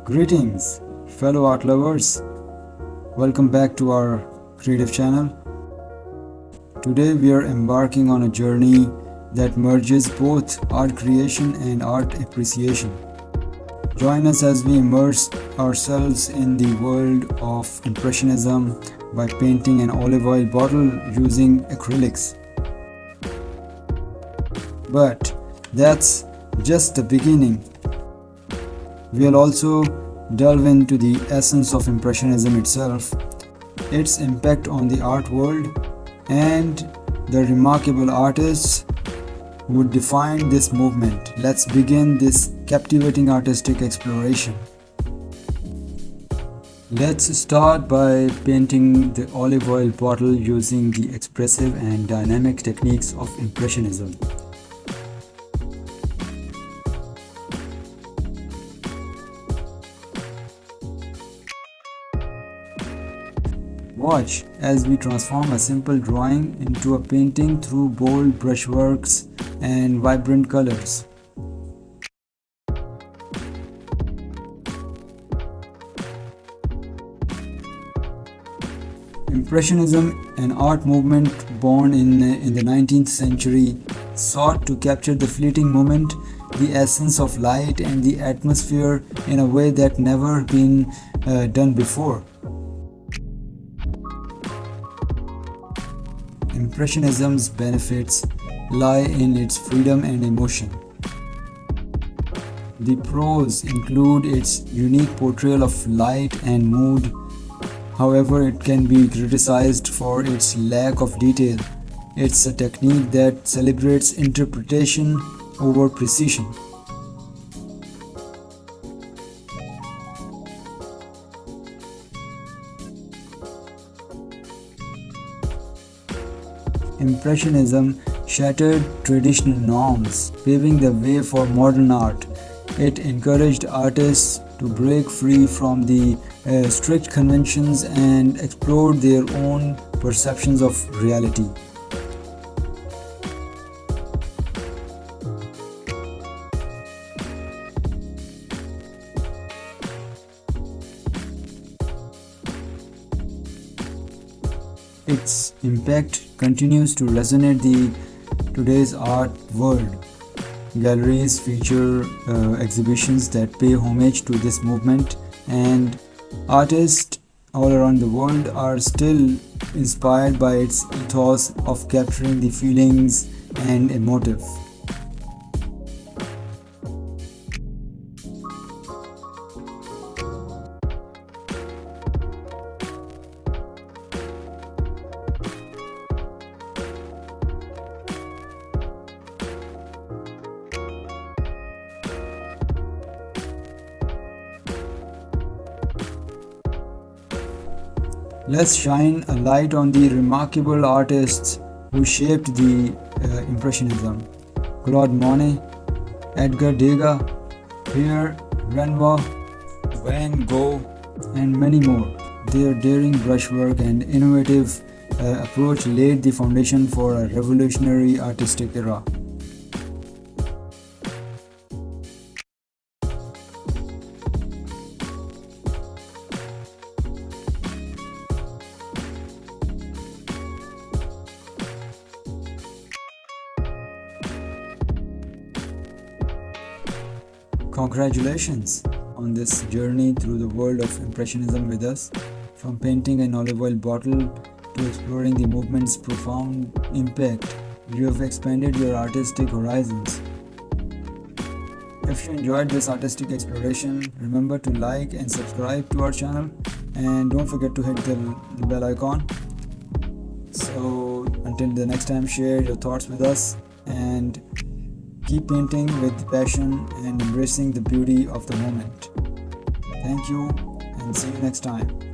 Greetings, fellow art lovers. Welcome back to our creative channel. Today we are embarking on a journey that merges both art creation and art appreciation. Join us as we immerse ourselves in the world of Impressionism by painting an olive oil bottle using acrylics. But that's just the beginning. We'll also delve into the essence of Impressionism itself, its impact on the art world, and the remarkable artists who defined this movement. Let's begin this captivating artistic exploration. Let's start by painting the olive oil bottle using the expressive and dynamic techniques of Impressionism. Watch as we transform a simple drawing into a painting through bold brushworks and vibrant colors. Impressionism, an art movement born in the 19th century, sought to capture the fleeting moment, the essence of light and the atmosphere in a way that never been done before. Impressionism's benefits lie in its freedom and emotion. The pros include its unique portrayal of light and mood. However, it can be criticized for its lack of detail. It's a technique that celebrates interpretation over precision. Impressionism shattered traditional norms, paving the way for modern art. It encouraged artists to break free from the strict conventions and explore their own perceptions of reality. Its impact continues to resonate today's art world. Galleries feature exhibitions that pay homage to this movement, and artists all around the world are still inspired by its ethos of capturing the feelings and emotive. Let's shine a light on the remarkable artists who shaped the Impressionism. Claude Monet, Edgar Degas, Pierre Renoir, Van Gogh, and many more. Their daring brushwork and innovative approach laid the foundation for a revolutionary artistic era. Congratulations on this journey through the world of Impressionism with us. From painting an olive oil bottle to exploring the movement's profound impact, you have expanded your artistic horizons. If you enjoyed this artistic exploration, remember to like and subscribe to our channel, and don't forget to hit the bell icon. So until the next time, share your thoughts with us and keep painting with passion and embracing the beauty of the moment. Thank you and see you next time.